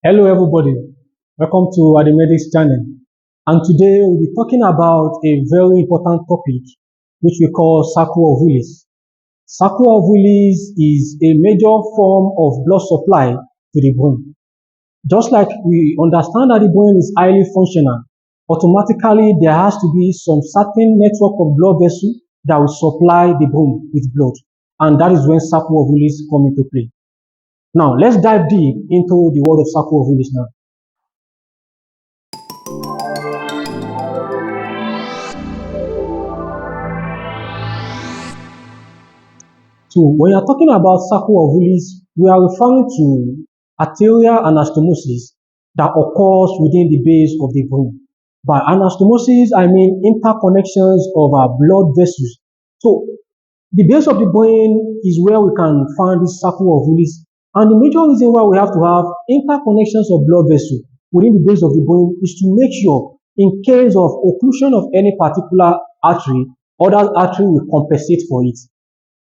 Hello everybody, welcome to Ademedics channel, and today we'll be talking about a very important topic which we call Circle of Willis. Circle of Willis is a major form of blood supply to the brain. Just like we understand that the brain is highly functional, automatically there has to be some certain network of blood vessels that will supply the brain with blood, and that is when Circle of Willis come into play. Now, let's dive deep into the world of Circle of Willis now. So when you're talking about Circle of Willis, we are referring to arterial anastomosis that occurs within the base of the brain. By anastomosis, I mean interconnections of our blood vessels. So the base of the brain is where we can find this Circle of Willis. And the major reason why we have to have interconnections of blood vessels within the base of the brain is to make sure in case of occlusion of any particular artery, other artery will compensate for it.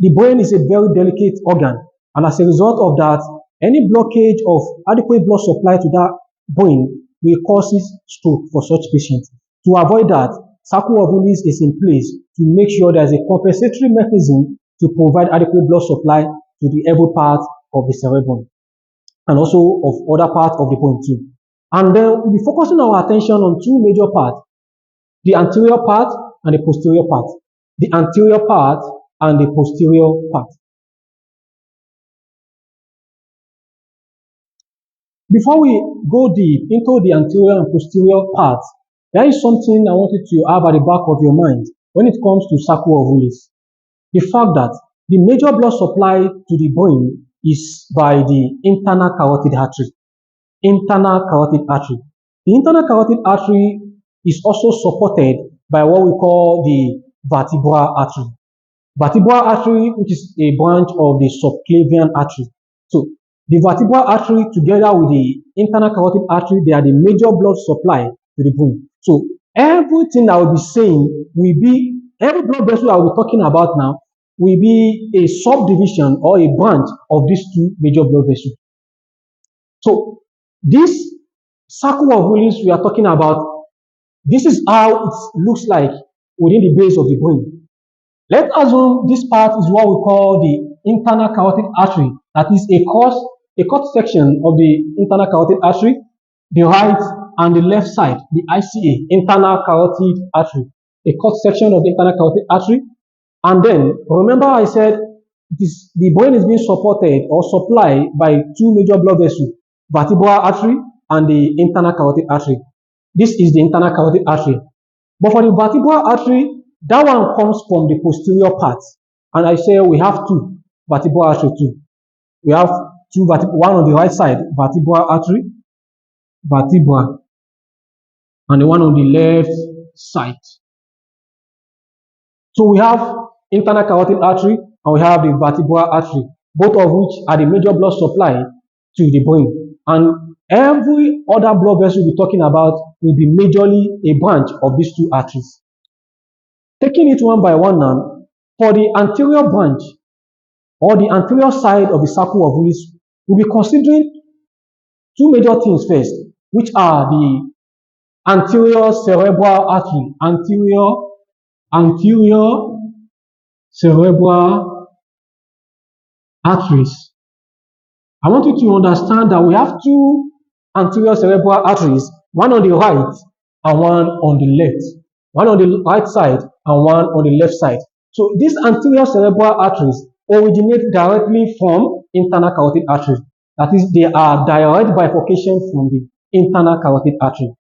The brain is a very delicate organ, and as a result of that, any blockage of adequate blood supply to that brain will cause stroke for such patients. To avoid that, Circle of Willis is in place to make sure there is a compensatory mechanism to provide adequate blood supply to the every part of the cerebrum and also of other parts of the brain too. And then we'll be focusing our attention on two major parts, the anterior part and the posterior part. The anterior part and the posterior part. Before we go deep into the anterior and posterior parts, there is something I wanted to have at the back of your mind when it comes to Circle of Willis. The fact that the major blood supply to the brain is by the internal carotid artery. Internal carotid artery. The internal carotid artery is also supported by what we call the vertebral artery. Vertebral artery, which is a branch of the subclavian artery. So the vertebral artery together with the internal carotid artery, they are the major blood supply to the brain. So everything I will be saying will be, every blood vessel I will be talking about now will be a subdivision or a branch of these two major blood vessels. So this Circle of Willis we are talking about, this is how it looks like within the base of the brain. Let's assume this part is what we call the internal carotid artery, that is a cut section of the internal carotid artery, the right and the left side, the ICA, internal carotid artery, a cut section of the internal carotid artery. And then, remember I said the brain is being supported or supplied by two major blood vessels, vertebral artery and the internal carotid artery. This is the internal carotid artery. But for the vertebral artery, that one comes from the posterior part. And I say we have two vertebral artery too. We have two one on the right side, vertebral artery, vertebra, and the one on the left side. So we have internal carotid artery and we have the vertebral artery, both of which are the major blood supply to the brain. And every other blood vessel we're talking about will be majorly a branch of these two arteries. Taking it one by one now, for the anterior branch or the anterior side of the Circle of Willis, we'll be considering two major things first, which are the anterior cerebral artery, anterior cerebral arteries. I want you to understand that we have two anterior cerebral arteries, one on the right and one on the left. One on the right side and one on the left side. So these anterior cerebral arteries originate directly from internal carotid artery. That is, they are direct bifurcation from the internal carotid artery.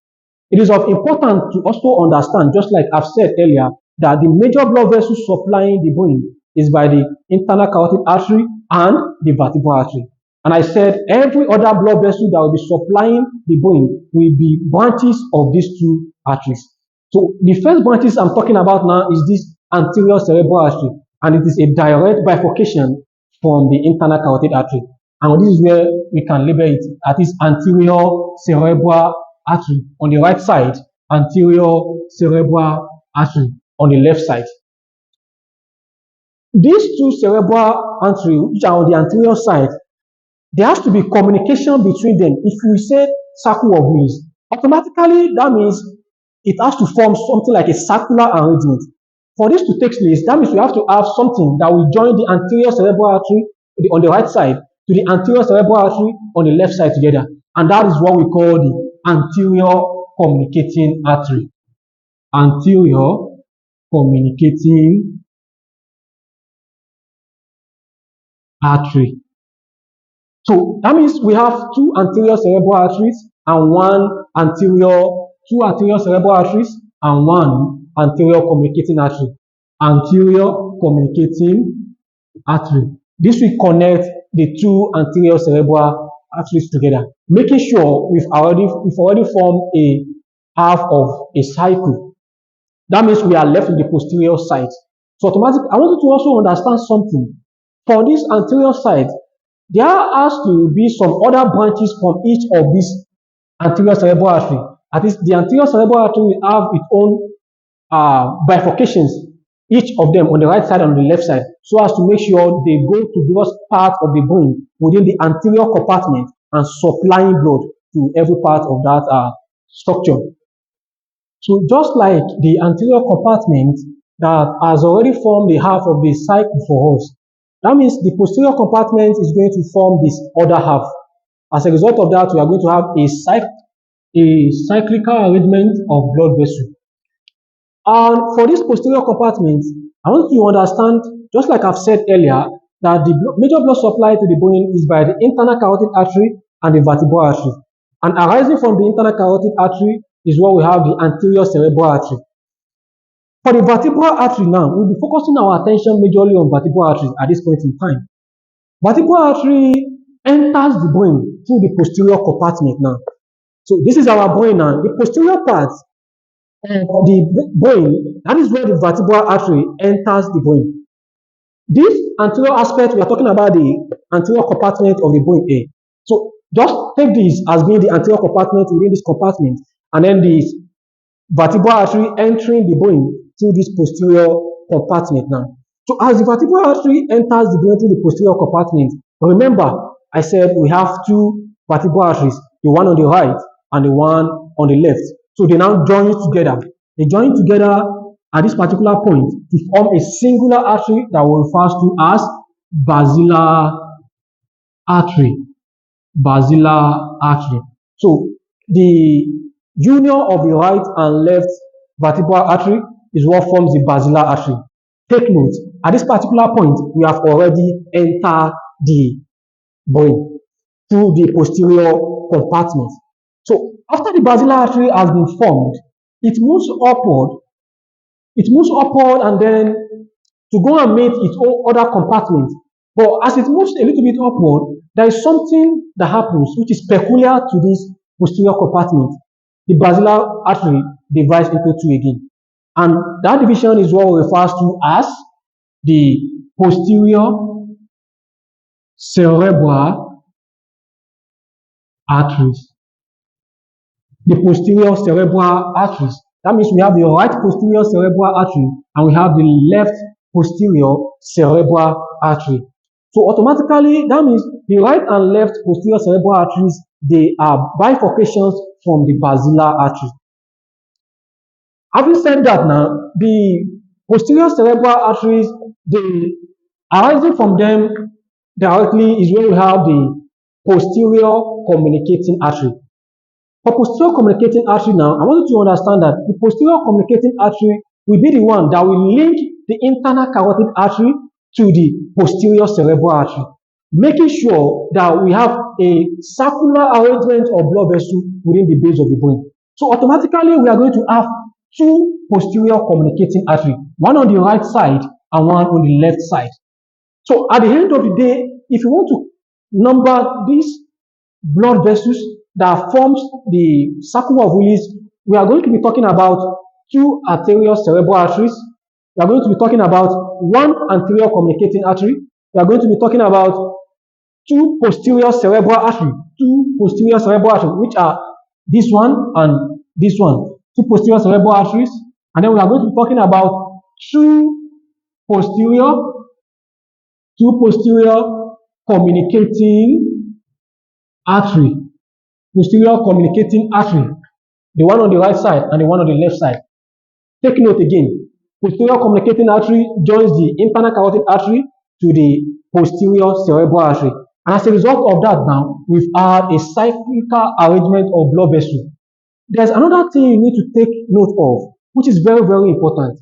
It is of importance to also understand, just like I've said earlier, that the major blood vessels supplying the brain is by the internal carotid artery and the vertebral artery. And I said every other blood vessel that will be supplying the brain will be branches of these two arteries. So the first branches I'm talking about now is this anterior cerebral artery, and it is a direct bifurcation from the internal carotid artery. And this is where we can label it, that is anterior cerebral artery on the right side, anterior cerebral artery on the left side. These two cerebral arteries, which are on the anterior side, there has to be communication between them. If we say circle of Willis, automatically that means it has to form something like a circular arrangement. For this to take place, that means we have to have something that will join the anterior cerebral artery on the right side to the anterior cerebral artery on the left side together. And that is what we call the anterior communicating artery. Anterior communicating artery. So that means we have two anterior cerebral arteries and two anterior cerebral arteries and one anterior communicating artery. Anterior communicating artery. This will connect the two anterior cerebral arteries together, making sure we've already formed a half of a cycle. That means we are left with the posterior side. So automatically, I want you to also understand something. For this anterior side, there has to be some other branches from each of these anterior cerebral artery. At least the anterior cerebral artery will have its own bifurcations, each of them on the right side and on the left side, so as to make sure they go to various parts of the brain within the anterior compartment and supplying blood to every part of that structure. So just like the anterior compartment that has already formed the half of the cycle for us, that means the posterior compartment is going to form this other half. As a result of that, we are going to have a cyclical arrangement of blood vessels. And for this posterior compartment, I want you to understand, just like I've said earlier, that the major blood supply to the brain is by the internal carotid artery and the vertebral artery. And arising from the internal carotid artery is what we have the anterior cerebral artery. For the vertebral artery now, we'll be focusing our attention majorly on vertebral arteries at this point in time. Vertebral artery enters the brain through the posterior compartment now. So this is our brain now. The posterior part of the brain, that is where the vertebral artery enters the brain. This anterior aspect, we are talking about the anterior compartment of the brain A. So just take this as being the anterior compartment within this compartment, and then this vertebral artery entering the brain through this posterior compartment now. So as the vertebral artery enters the brain through the posterior compartment, remember I said we have two vertebral arteries, the one on the right and the one on the left. So they now join together. They join together at this particular point to form a singular artery that we refer to as basilar artery. Basilar artery. So the union of the right and left vertebral artery is what forms the basilar artery. Take note, at this particular point, we have already entered the brain through the posterior compartment. So after the basilar artery has been formed, it moves upward. It moves upward and then to go and meet its own other compartment. But as it moves a little bit upward, there is something that happens which is peculiar to this posterior compartment. The basilar artery divides into two again. And that division is what we refer to as the posterior cerebral arteries. The posterior cerebral arteries. That means we have the right posterior cerebral artery and we have the left posterior cerebral artery. So automatically, that means the right and left posterior cerebral arteries, they are bifurcations from the basilar artery. Having said that now, the posterior cerebral arteries, arising from them directly is where we have the posterior communicating artery. For posterior communicating artery now, I want you to understand that the posterior communicating artery will be the one that will link the internal carotid artery to the posterior cerebral artery, making sure that we have a circular arrangement of blood vessels within the base of the brain. So automatically we are going to have two posterior communicating arteries, one on the right side and one on the left side. So at the end of the day, if you want to number these blood vessels that forms the circle of Willis, we are going to be talking about two arterial cerebral arteries. We are going to be talking about one anterior communicating artery. We are going to be talking about two posterior cerebral arteries, which are this one and this one, two posterior cerebral arteries. And then we are going to be talking about two posterior communicating artery, posterior communicating artery, the one on the right side and the one on the left side. Take note again, posterior communicating artery joins the internal carotid artery to the posterior cerebral artery. And as a result of that now, we've had a cyclical arrangement of blood vessels. There's another thing you need to take note of, which is very, very important.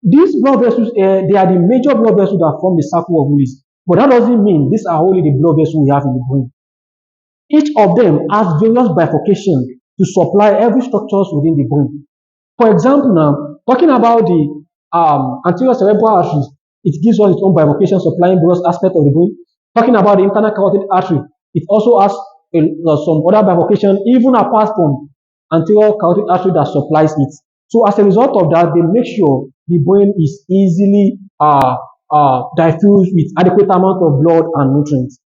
These blood vessels, they are the major blood vessels that form the circle of Willis. But that doesn't mean these are only the blood vessels we have in the brain. Each of them has various bifurcations to supply every structures within the brain. For example, now, talking about the anterior cerebral arteries, it gives us its own bifurcation supplying various aspects of the brain. Talking about the internal carotid artery, it also has some other bifurcation, even apart from anterior carotid artery that supplies it. So as a result of that, they make sure the brain is easily diffused with adequate amount of blood and nutrients.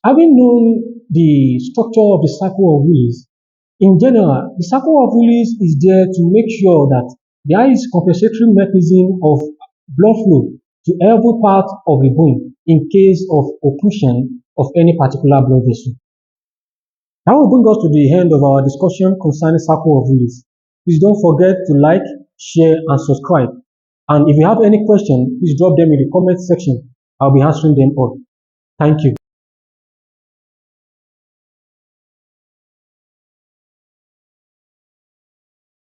Having known the structure of the circle of Willis, in general, the circle of Willis is there to make sure that there is compensatory mechanism of blood flow to every part of the brain in case of occlusion of any particular blood vessel. That will bring us to the end of our discussion concerning circle of Willis. Please don't forget to like, share, and subscribe. And if you have any questions, please drop them in the comment section. I'll be answering them all. Thank you.